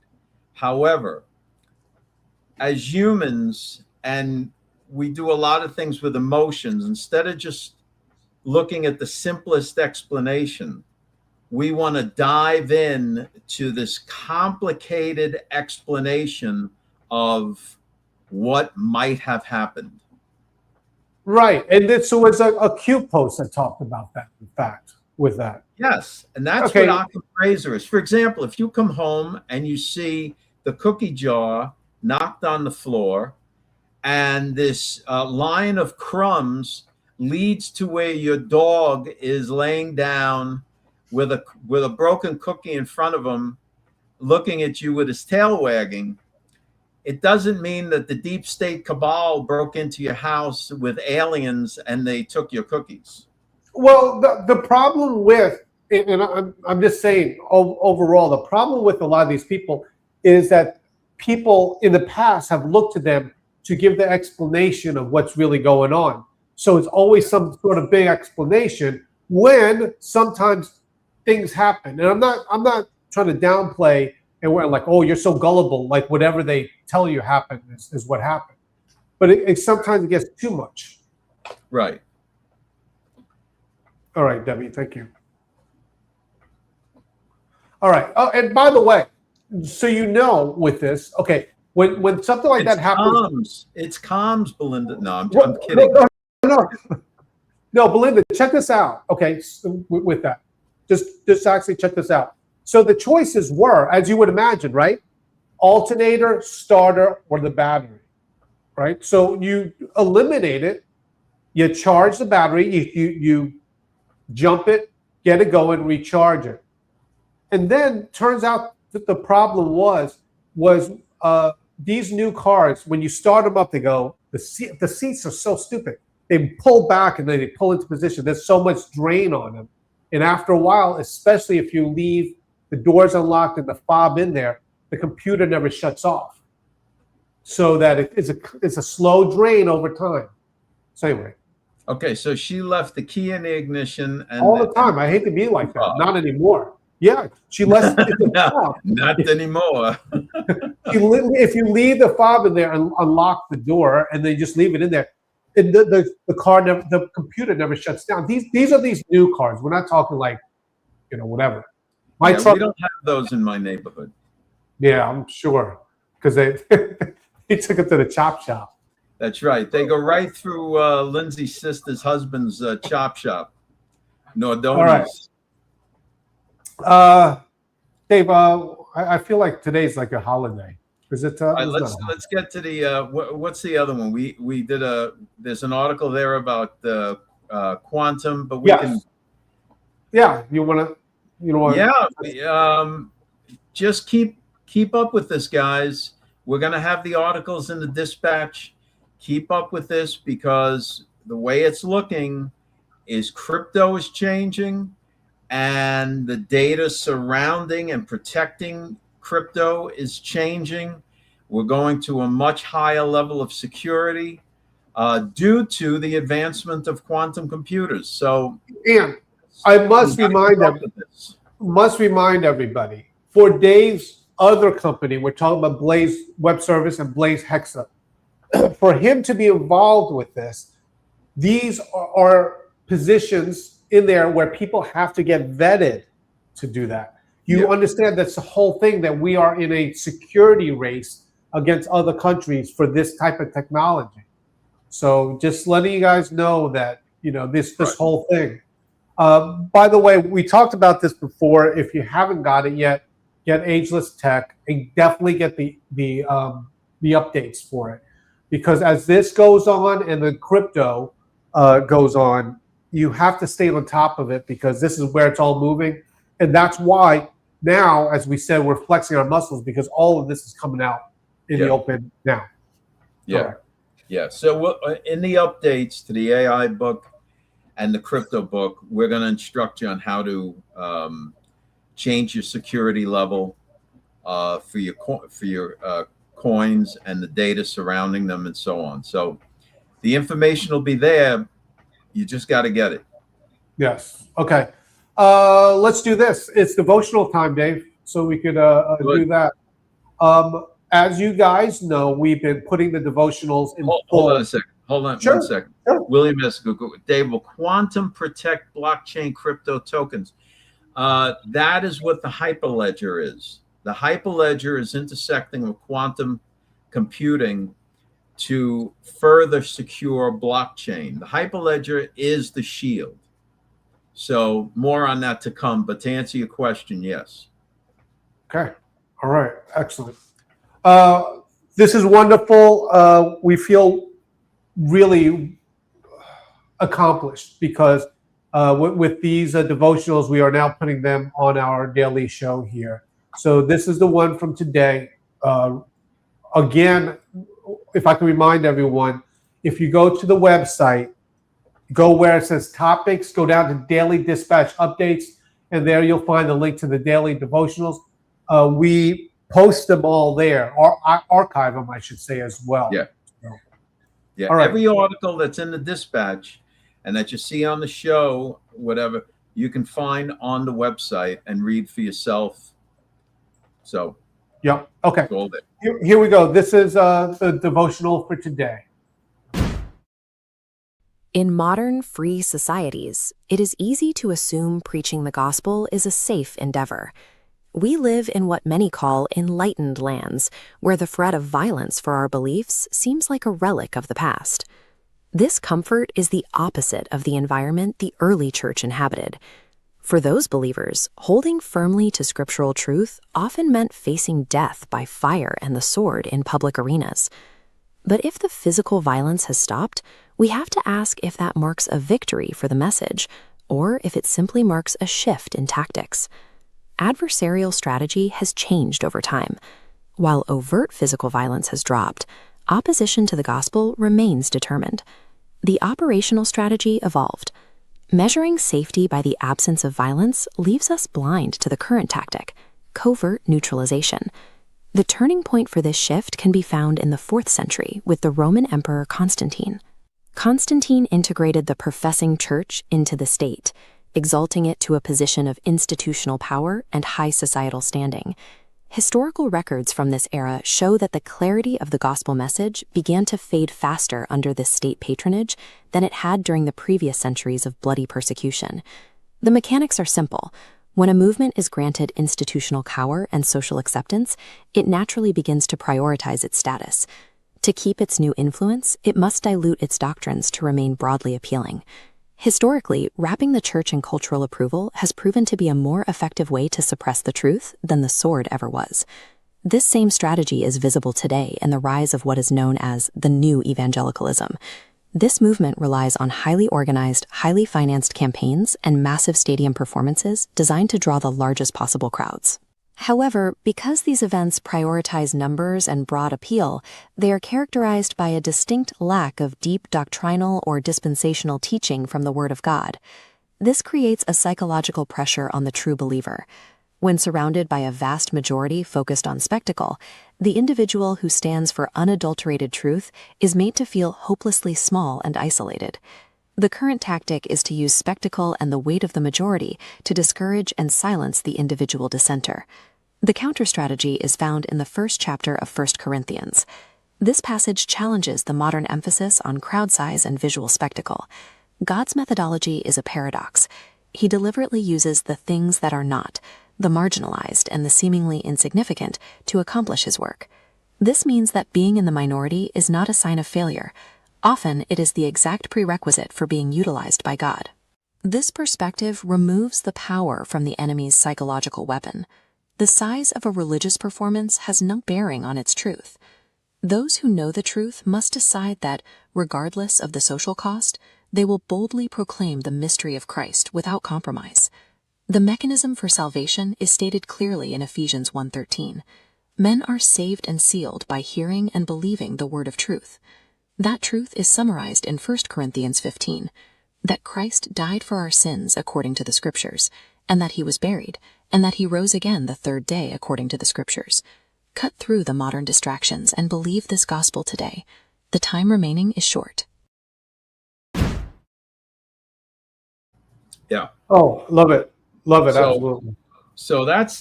However, as humans, and we do a lot of things with emotions, instead of just looking at the simplest explanation, we want to dive in to this complicated explanation of what might have happened. Right. And this was a Q post that talked about that, in fact, with that. Yes. And that's Okay. what Occam's razor is. For example, if you come home and you see the cookie jar knocked on the floor and this line of crumbs leads to where your dog is laying down with a broken cookie in front of him, looking at you with his tail wagging, it doesn't mean that the deep state cabal broke into your house with aliens and they took your cookies. Well, the problem with, and I'm just saying overall, the problem with a lot of these people is that people in the past have looked to them to give the explanation of what's really going on. So it's always some sort of big explanation when sometimes things happen. And I'm not trying to downplay and we're like, oh, you're so gullible, like whatever they tell you happened is what happened. But it sometimes it gets too much. Right. All right, Debbie, thank you. All right. Oh, and by the way, so you know with this, okay, when something like that happens, it's comms, Belinda. No, I'm Well, kidding. No, Belinda, check this out. Okay, so with that, just actually check this out. So the choices were, as you would imagine, right? Alternator, starter, or the battery, right? So you eliminate it, you charge the battery, you jump it, get it going, recharge it. And then turns out that the problem was these new cars, when you start them up, they go, the seats are so stupid. They pull back and then they pull into position. There's so much drain on them. And after a while, especially if you leave the doors unlocked and the fob in there, the computer never shuts off. So that it's a slow drain over time. So anyway. Okay, so she left the key in the ignition. And all the time. I hate to be like that. Not anymore. Yeah, she left it in the fob. Not anymore. If you leave the fob in there and unlock the door and then just leave it in there, the computer never shuts down. These are these new cars. We're not talking like, whatever. My truck. We don't have those in my neighborhood. Yeah, I'm sure, because they took it to the chop shop. That's right. They go right through Lindsay's sister's husband's chop shop. Nordoni's. All right. Dave, I feel like today's like a holiday. Is it? All right, let's get to the what's the other one? We did there's an article there about quantum, but we can. Yeah, you want to. Yeah, just keep up with this, guys. We're gonna have the articles in the dispatch. Keep up with this because the way it's looking is crypto is changing, and the data surrounding and protecting crypto is changing. We're going to a much higher level of security due to the advancement of quantum computers. So, and I must remind everybody, for Dave's other company, we're talking about Blaze Web Service and Blaze Hexa, for him to be involved with this, these are positions in there where people have to get vetted to do that. You understand that's the whole thing, that we are in a security race against other countries for this type of technology. So just letting you guys know that, this whole thing. By the way, we talked about this before. If you haven't got it yet, get Ageless Tech and definitely get the updates for it, because as this goes on and the crypto goes on, you have to stay on top of it, because this is where it's all moving, and that's why now, as we said, we're flexing our muscles, because all of this is coming out in the open now. Yeah. Correct. Yeah. So in the updates to the AI book and the crypto book, we're going to instruct you on how to change your security level for your coins and the data surrounding them and so on. So the information will be there. You just got to get it. Yes. Okay. Let's do this. It's devotional time, Dave. So we could do that. As you guys know, we've been putting the devotionals in Hold on a second. Hold on 1 second. Sure. William S. Dave, will quantum protect blockchain crypto tokens? That is what the Hyperledger is. The Hyperledger is intersecting with quantum computing to further secure blockchain. The Hyperledger is the shield. So more on that to come. But to answer your question, yes. Okay. All right. Excellent. This is wonderful. We feel really accomplished, because with these devotionals, we are now putting them on our daily show here. So this is the one from today. Again, if I can remind everyone, if you go to the website, go where it says topics, go down to daily dispatch updates, and there you'll find the link to the daily devotionals. We post them all there, or archive them, I should say, as well. Yeah. Yeah. All right. Every article that's in the dispatch and that you see on the show, whatever, you can find on the website and read for yourself. So, yeah. Okay. it's all there. Here we go. This is the devotional for today. In modern, free societies, it is easy to assume preaching the gospel is a safe endeavor. We live in what many call enlightened lands, where the threat of violence for our beliefs seems like a relic of the past. This comfort is the opposite of the environment the early church inhabited. For those believers, holding firmly to scriptural truth often meant facing death by fire and the sword in public arenas. But if the physical violence has stopped, we have to ask if that marks a victory for the message, or if it simply marks a shift in tactics. Adversarial strategy has changed over time. While overt physical violence has dropped, opposition to the gospel remains determined. The operational strategy evolved. Measuring safety by the absence of violence leaves us blind to the current tactic, covert neutralization. The turning point for this shift can be found in the 4th century with the Roman Emperor Constantine. Constantine integrated the professing church into the state, exalting it to a position of institutional power and high societal standing. Historical records from this era show that the clarity of the gospel message began to fade faster under this state patronage than it had during the previous centuries of bloody persecution. The mechanics are simple. When a movement is granted institutional power and social acceptance, it naturally begins to prioritize its status. To keep its new influence, it must dilute its doctrines to remain broadly appealing. Historically, wrapping the church in cultural approval has proven to be a more effective way to suppress the truth than the sword ever was. This same strategy is visible today in the rise of what is known as the new evangelicalism. This movement relies on highly organized, highly financed campaigns and massive stadium performances designed to draw the largest possible crowds. However, because these events prioritize numbers and broad appeal, they are characterized by a distinct lack of deep doctrinal or dispensational teaching from the Word of God. This creates a psychological pressure on the true believer. When surrounded by a vast majority focused on spectacle, the individual who stands for unadulterated truth is made to feel hopelessly small and isolated. The current tactic is to use spectacle and the weight of the majority to discourage and silence the individual dissenter. The counter-strategy is found in the 1st chapter of 1 Corinthians. This passage challenges the modern emphasis on crowd size and visual spectacle. God's methodology is a paradox. He deliberately uses the things that are not, the marginalized and the seemingly insignificant, to accomplish his work. This means that being in the minority is not a sign of failure. Often, it is the exact prerequisite for being utilized by God. This perspective removes the power from the enemy's psychological weapon. The size of a religious performance has no bearing on its truth. Those who know the truth must decide that, regardless of the social cost, they will boldly proclaim the mystery of Christ without compromise. The mechanism for salvation is stated clearly in Ephesians 1:13. Men are saved and sealed by hearing and believing the word of truth. That truth is summarized in 1 Corinthians 15, that Christ died for our sins according to the Scriptures, and that he was buried, and that he rose again the third day according to the Scriptures. Cut through the modern distractions and believe this gospel today. The time remaining is short. Yeah. Oh, love it. Love it. So- Absolutely. So that's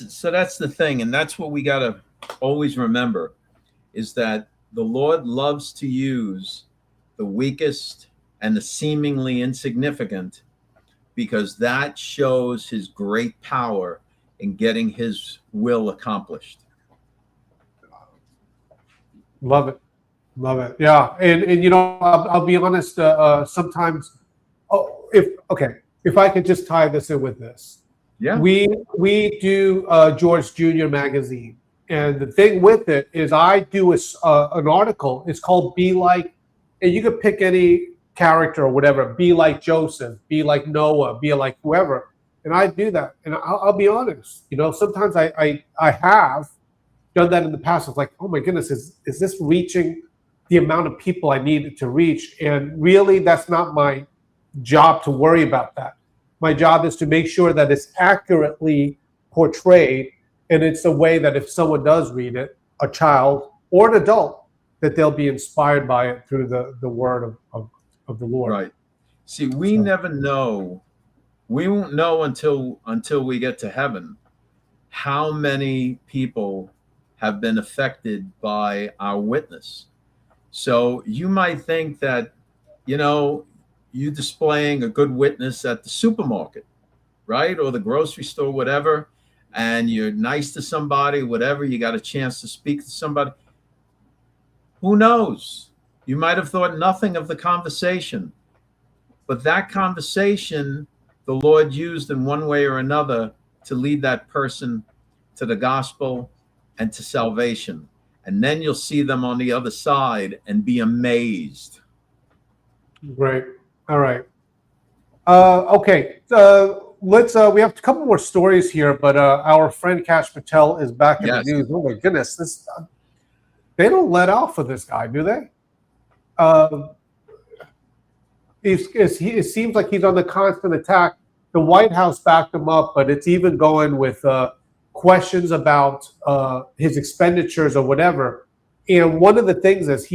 the thing, and that's what we got to always remember, is that the Lord loves to use the weakest and the seemingly insignificant, because that shows his great power in getting his will accomplished. Love it. Love it. Yeah. And you know, I'll be honest, sometimes, if I could just tie this in with this. Yeah. We do George Jr. magazine. And the thing with it is I do an article. It's called Be Like, and you could pick any character or whatever. Be like Joseph, be like Noah, be like whoever. And I do that. And I'll be honest, you know, sometimes I have done that in the past. It's like, oh my goodness, is this reaching the amount of people I needed to reach? And really, that's not my job to worry about that. My job is to make sure that it's accurately portrayed, and it's a way that if someone does read it, a child or an adult, that they'll be inspired by it through the word of the Lord. Right. See, we never know. We won't know until we get to heaven how many people have been affected by our witness. So you might think that, you know, you displaying a good witness at the supermarket, right? Or the grocery store, whatever, and you're nice to somebody, whatever, you got a chance to speak to somebody. Who knows? You might have thought nothing of the conversation, but that conversation, the Lord used in one way or another to lead that person to the gospel and to salvation. And then you'll see them on the other side and be amazed. Great. All right. Okay. Let's. We have a couple more stories here, but our friend Kash Patel is back in the news. Oh my goodness! This they don't let off of this guy, do they? It seems like he's on the constant attack. The White House backed him up, but it's even going with questions about his expenditures or whatever. And one of the things is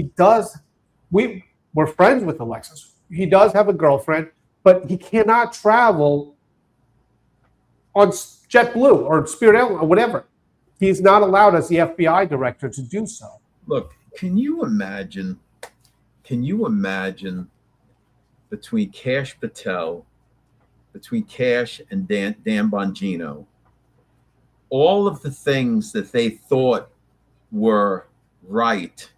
we're friends with Alexis. He does have a girlfriend, but he cannot travel on JetBlue or Spirit Airlines or whatever. He's not allowed as the FBI director to do so. Look, can you imagine between Kash Patel, between Kash and Dan Bongino, all of the things that they thought were right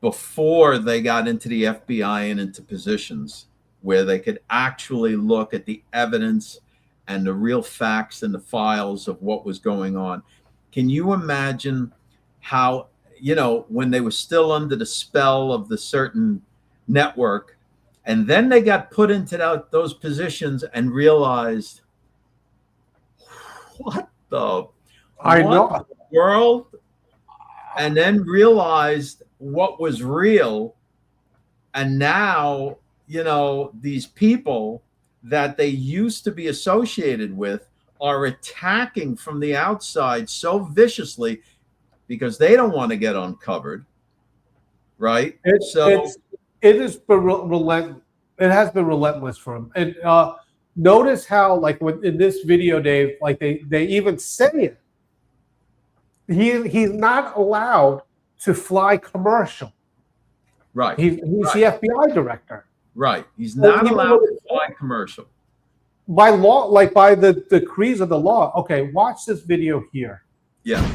before they got into the FBI and into positions where they could actually look at the evidence and the real facts and the files of what was going on. Can you imagine how, you know, when they were still under the spell of the certain network, and then they got put into those positions and realized, what the world? And then realized what was real. And now, you know, these people that they used to be associated with are attacking from the outside so viciously because they don't want to get uncovered, right? It has been relentless. It has been relentless for him. And notice how, like, in this video, Dave, like they even say it. He's not allowed to fly commercial. Right. He's the FBI director. Right. He's Well, not even allowed though to fly commercial. by law, like by the decrees of the law. Okay, watch this video here. Yeah.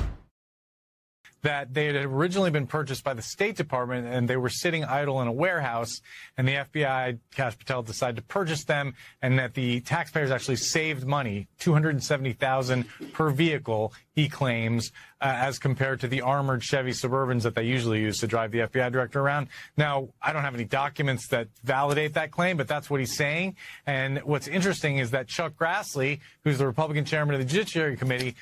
That they had originally been purchased by the State Department and they were sitting idle in a warehouse, and the FBI, Kash Patel, decided to purchase them, and that the taxpayers actually saved money, $270,000 per vehicle, he claims, as compared to the armored Chevy Suburbans that they usually use to drive the FBI director around. Now, I don't have any documents that validate that claim, but that's what he's saying. And what's interesting is that Chuck Grassley, who's the Republican chairman of the Judiciary Committee,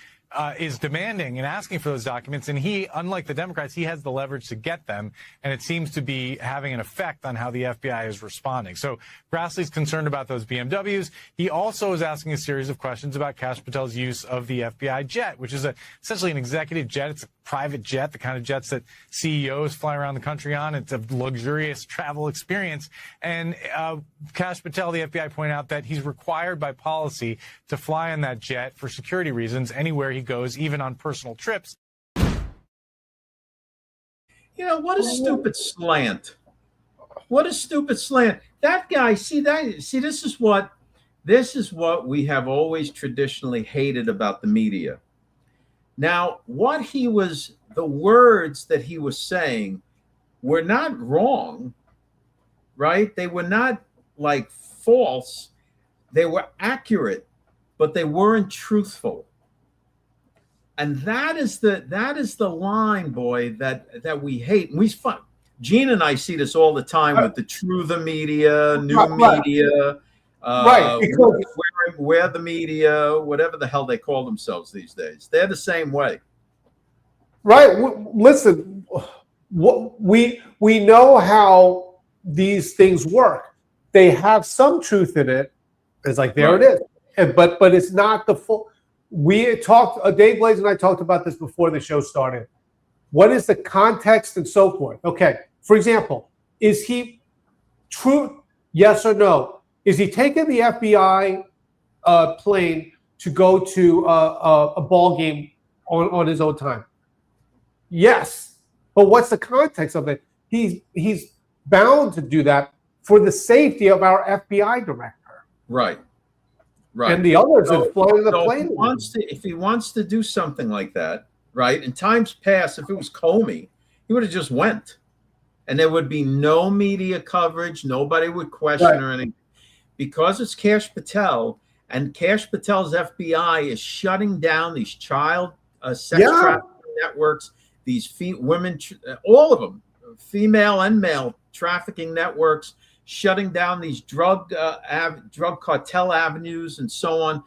is demanding and asking for those documents. And he, unlike the Democrats, he has the leverage to get them. And it seems to be having an effect on how the FBI is responding. So Grassley's concerned about those BMWs. He also is asking a series of questions about Kash Patel's use of the FBI jet, which is essentially an executive jet. It's a private jet, the kind of jets that CEOs fly around the country on. It's a luxurious travel experience. And Kash Patel, the FBI, pointed out that he's required by policy to fly on that jet for security reasons anywhere he goes, even on personal trips. You know, what a stupid slant. What a stupid slant. That guy, this is what we have always traditionally hated about the media. Now, the words that he was saying were not wrong, right? They were not like false. They were accurate, but they weren't truthful. And that is the line, boy, that we hate. And Gene and I see this all the time with the True Media, New Media, where the media, whatever the hell they call themselves these days. They're the same way. Right. Listen, we know how these things work. They have some truth in it. It's like, there it is. But it's not the full. We talked, Dave Blaze and I talked about this before the show started. What is the context and so forth? Okay. For example, is he true? Yes or no? Is he taking the FBI plane to go to a ball game on his own time? Yes. But what's the context of it? He's bound to do that for the safety of our FBI director. Right. Right. And the others that fly the plane. If he wants to do something like that, right? In times past, if it was Comey, he would have just went. And there would be no media coverage. Nobody would question or anything. Because it's Kash Patel, and Kash Patel's FBI is shutting down these child sex trafficking networks, these women, all of them, female and male trafficking networks, shutting down these drug cartel avenues and so on.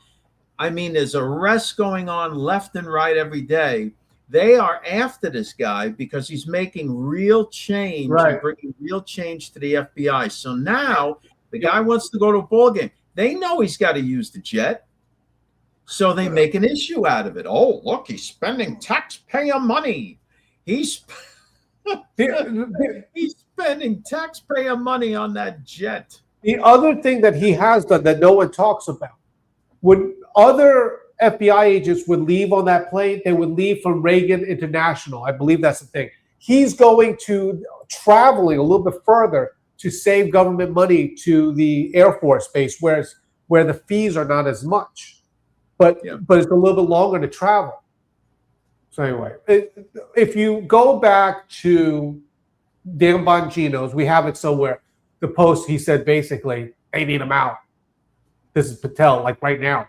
I mean, there's arrests going on left and right every day. They are after this guy because he's making real change and bringing real change to the FBI. So now the guy wants to go to a ball game. They know he's got to use the jet. So they make an issue out of it. Oh, look, he's spending taxpayer money. He's spending taxpayer money on that jet. The other thing that he has done that no one talks about, when other FBI agents would leave on that plane, they would leave from Reagan International. I believe that's the thing. He's going to traveling a little bit further to save government money to the Air Force base, where the fees are not as much, but it's a little bit longer to travel. So anyway, if you go back to Dan Bongino's, we have it somewhere. The post, he said basically, they need him out. This is Patel, like right now,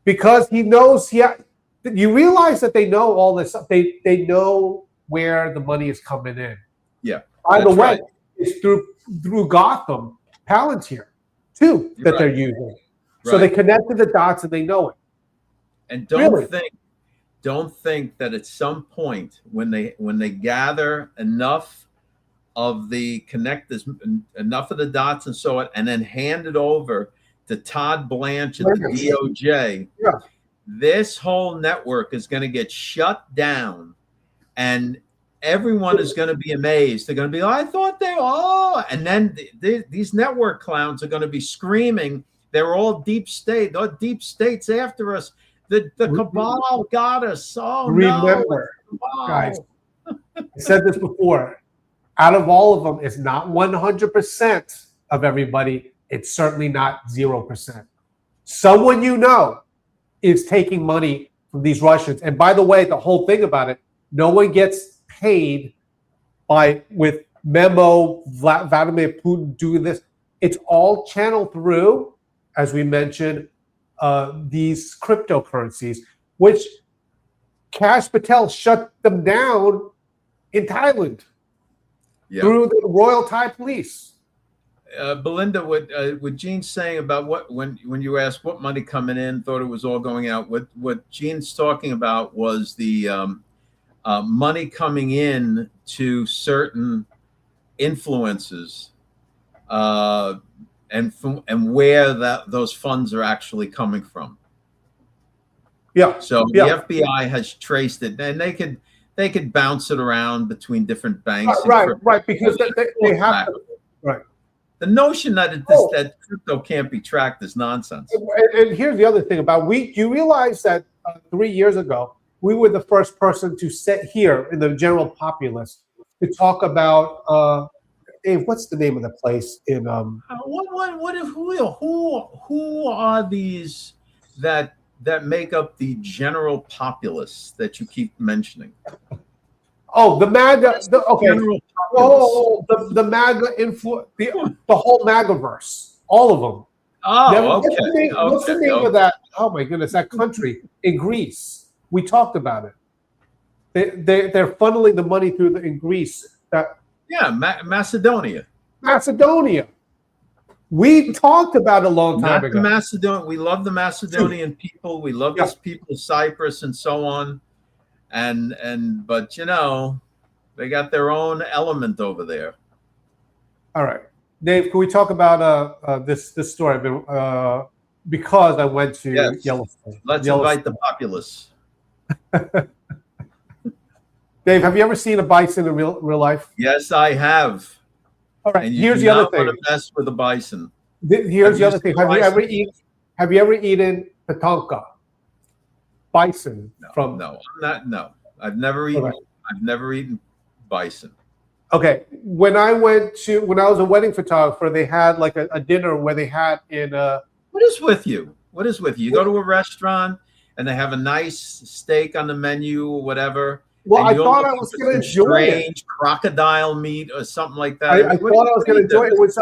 because he knows. You realize that they know all this stuff. They know where the money is coming in. Yeah. By the way, it's through Gotham Palantir too that they're using. So they connected the dots and they know it. And don't think that at some point when they gather enough of the enough of the dots and so on, and then hand it over to Todd Blanche at the DOJ, this whole network is going to get shut down, and everyone is going to be amazed. They're going to be, I thought and then these network clowns are going to be screaming, they're all deep state. Oh, deep state's after us. The cabal got us. Oh, remember, guys, I said this before. Out of all of them, it's not 100% of everybody, it's certainly not 0%. Someone you know is taking money from these Russians. And by the way, the whole thing about it, no one gets paid with Vladimir Putin doing this. It's all channeled through, as we mentioned, these cryptocurrencies, which Kash Patel shut them down in Thailand through the Royal Thai Police. Belinda, what Gene's saying about when you asked what money coming in, thought it was all going out. What Gene's talking about was the money coming in to certain influences, and where those funds are actually coming from. Yeah. So the FBI has traced it, and they could bounce it around between different banks. Right, because they have to. Right. The notion that that crypto can't be tracked is nonsense. And here's the other thing about you realize that 3 years ago, we were the first person to sit here in the general populace to talk about, Dave, what's the name of the place in who are these that make up the general populace that you keep mentioning? Oh, the MAGA. Okay. The MAGA the whole MAGAverse, all of them. Oh, What's the name of that? Oh my goodness, that country in Greece. We talked about it. They're funneling the money through in Greece. Macedonia. Macedonia. We talked about it a long time ago. We love the Macedonian people. We love these people of Cyprus and so on. But they got their own element over there. All right, Dave, can we talk about this story? Because I went to Yellowstone. Let's invite the populace. Dave, have you ever seen a bison in real life? Yes, I have. All right. And here's the other thing. Want to mess with a bison. Here's the other thing. Have you ever eaten patonka? Bison from? No, I'm not. No, I've never eaten. Right. I've never eaten bison. Okay. When I was a wedding photographer, they had like a dinner where they had What is with you? What is with you? You go to a restaurant and they have a nice steak on the menu or whatever. Well, I thought I was going to enjoy it. Strange crocodile meat or something like that. I thought I was going to enjoy it. It was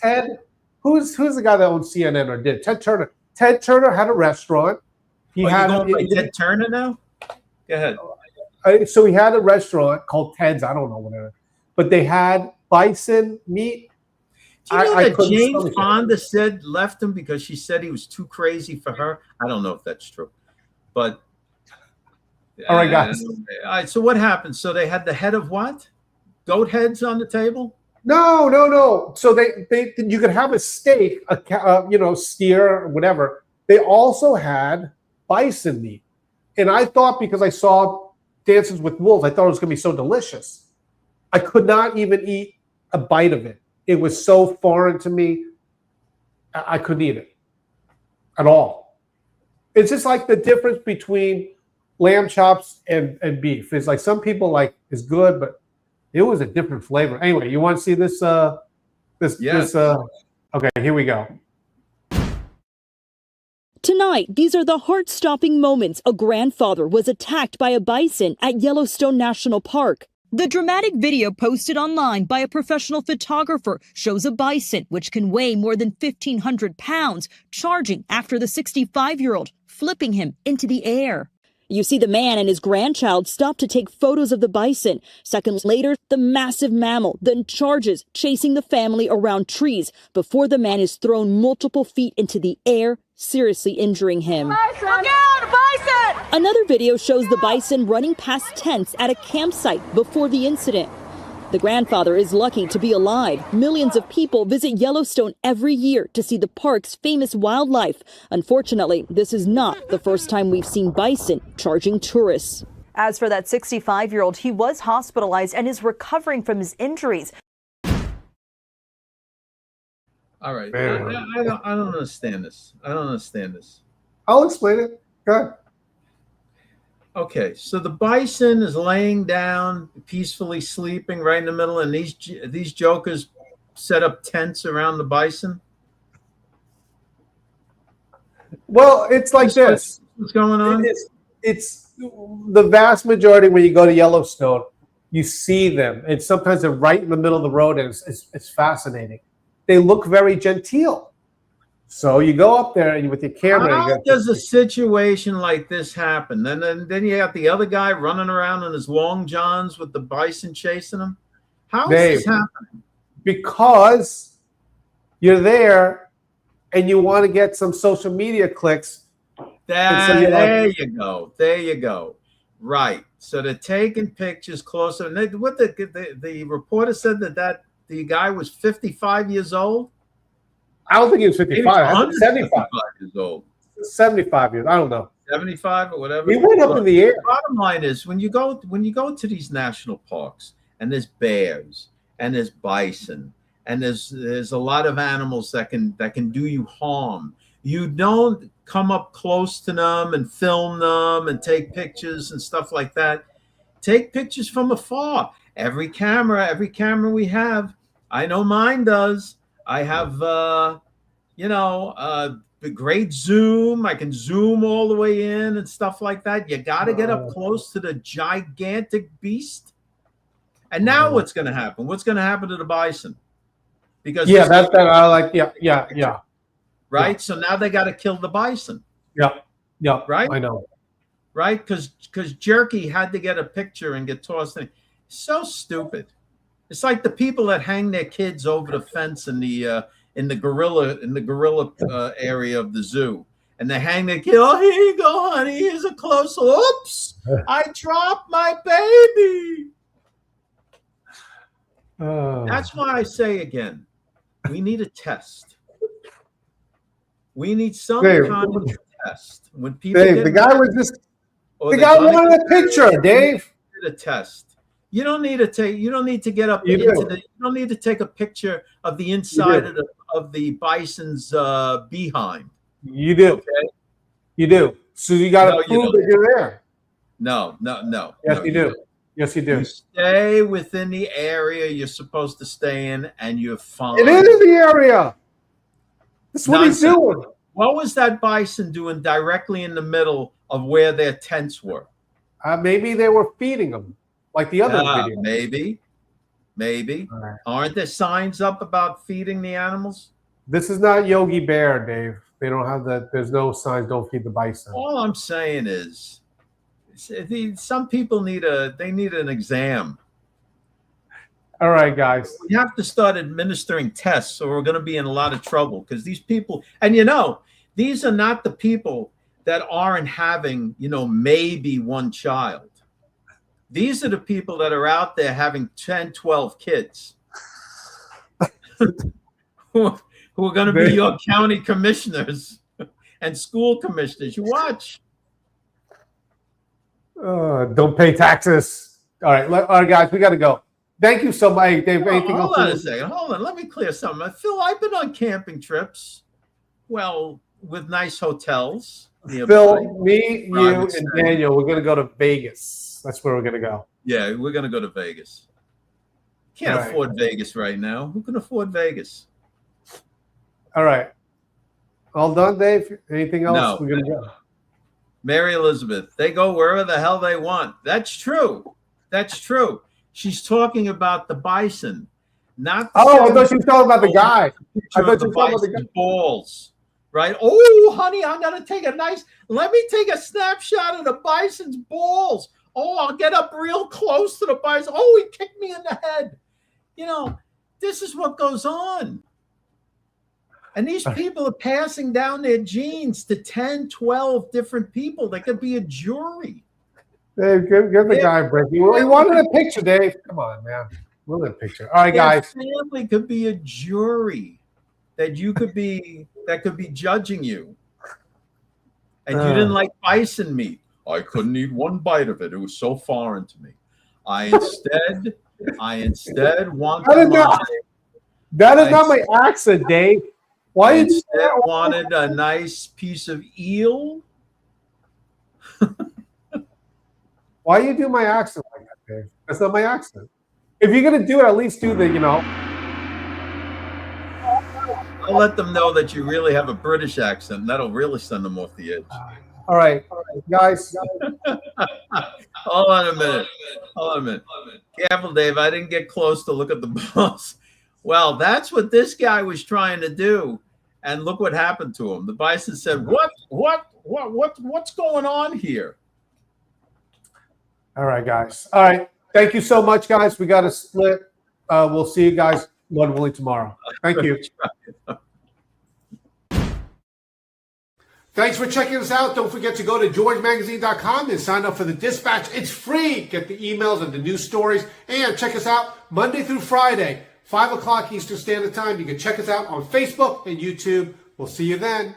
Ted. Who's the guy that owns CNN or did? Ted Turner. Ted Turner had a restaurant. Ted Turner now? Go ahead. So he had a restaurant called Ted's. I don't know whatever, but they had bison meat. Do you know that Jane Fonda left him because she said he was too crazy for her? I don't know if that's true, but. All right, guys. All right. So what happened? So they had the head of what? Goat heads on the table? No. So you could have a steak, steer, or whatever. They also had bison meat, and I thought because I saw Dances with Wolves, I thought it was going to be so delicious. I could not even eat a bite of it. It was so foreign to me. I couldn't eat it at all. It's just like the difference between lamb chops and beef. It's like some people like it's good, but it was a different flavor. Anyway, you want to see this? Okay, here we go. Tonight, these are the heart-stopping moments a grandfather was attacked by a bison at Yellowstone National Park. The dramatic video posted online by a professional photographer shows a bison, which can weigh more than 1,500 pounds, charging after the 65-year-old, flipping him into the air. You see the man and his grandchild stop to take photos of the bison. Seconds later, the massive mammal then charges, chasing the family around trees before the man is thrown multiple feet into the air, seriously injuring him. Bison! Look out, bison! Another video shows the bison running past tents at a campsite before the incident. The grandfather is lucky to be alive. Millions of people visit Yellowstone every year to see the park's famous wildlife. Unfortunately, this is not the first time we've seen bison charging tourists. As for that 65-year-old, he was hospitalized and is recovering from his injuries. All right. I don't understand this. I'll explain it. Go ahead. Okay, so the bison is laying down, peacefully sleeping right in the middle, and these jokers set up tents around the bison? Well, it's like this. What's going on? It's the vast majority when you go to Yellowstone, you see them, and sometimes they're right in the middle of the road, and it's fascinating. They look very genteel. So you go up there and with your camera. How does a situation like this happen? Then you got the other guy running around in his long johns with the bison chasing him. How is this happening? Because you're there and you want to get some social media clicks. There you go. There you go. Right. So they're taking pictures closer. And what the reporter said that the guy was 55 years old. I don't think he was 55. I think 75 years old. 75 years. I don't know. 75 or whatever. He went up in the air. The bottom line is when you go to these national parks and there's bears and there's bison and there's a lot of animals that can do you harm. You don't come up close to them and film them and take pictures and stuff like that. Take pictures from afar. Every camera we have, I know mine does. I have the great zoom. I can zoom all the way in and stuff like that. You got to get up close to the gigantic beast. And now what's going to happen? What's going to happen to the bison? Because that's that I like. Yeah. Right. Yeah. So now they got to kill the bison. Yeah. Right. I know. Right. Because Jerky had to get a picture and get tossed in. So stupid. It's like the people that hang their kids over the fence in the gorilla area of the zoo, and they hang their kid. Oh, here you go, honey. Here's a close. Oops! I dropped my baby. That's why I say again, we need a test. We need some kind of test. When people the guy wanted a picture, Dave. A test. You don't need to get up into you don't need to take a picture of the inside of the bison's behind. You do. Okay? You do. So you got to prove that you're there. No. Yes, you do. Yes, you do. You stay within the area you're supposed to stay in, and you're fine. It is in the area. That's what he's doing. What was that bison doing directly in the middle of where their tents were? Maybe they were feeding them. Like the other video. Maybe. Right. Aren't there signs up about feeding the animals? This is not Yogi Bear, Dave. They don't have that. There's no signs. Don't feed the bison. All I'm saying is, some people need an exam. All right, guys. We have to start administering tests, or we're going to be in a lot of trouble because these people, and these are not the people that aren't having, maybe one child. These are the people that are out there having 10, 12 kids who are going to be your county commissioners and school commissioners. You watch. Don't pay taxes. All right, guys, we got to go. Thank you so much, Dave. Anything else? Hold on a second. Hold on. Let me clear something. Phil, I've been on camping trips. Well, with nice hotels. Phil, me, you, and Daniel, we're going to go to Vegas. That's where we're going to go. Yeah, we're going to go to Vegas. Can't afford Vegas right now. Who can afford Vegas? All right. All done, Dave? Anything else? No. We're going to go. Mary Elizabeth, they go wherever the hell they want. That's true. That's true. She's talking about the bison, not the I thought she was talking about the guy. I thought you were talking about the guy. Balls. Right? Oh, honey, I'm going to take let me take a snapshot of the bison's balls. Oh, I'll get up real close to the bison. Oh, he kicked me in the head. This is what goes on. And these people are passing down their genes to 10, 12 different people. They could be a jury. Dave, give the guy a break. He wanted a picture, Dave. Come on, man. We'll get a picture. All right, guys. Family could be a jury that could be judging you. And you didn't like bison meat. I couldn't eat one bite of it. It was so foreign to me. I instead want that is not my accent, Dave. Why instead wanted a nice piece of eel. Why you do my accent like that, Dave? That's not my accent. If you're gonna do it, at least do the, I'll let them know that you really have a British accent. That'll really send them off the edge. All right, guys. Hold on a minute. Hold on a minute. Careful, Dave. I didn't get close to look at the boss. Well, that's what this guy was trying to do. And look what happened to him. The bison said, what's going on here? All right, guys. All right. Thank you so much, guys. We got to split. We'll see you guys, Lord willing, tomorrow. Thank you. Thanks for checking us out. Don't forget to go to georgemagazine.com and sign up for the Dispatch. It's free. Get the emails and the news stories. And check us out Monday through Friday, 5 o'clock Eastern Standard Time. You can check us out on Facebook and YouTube. We'll see you then.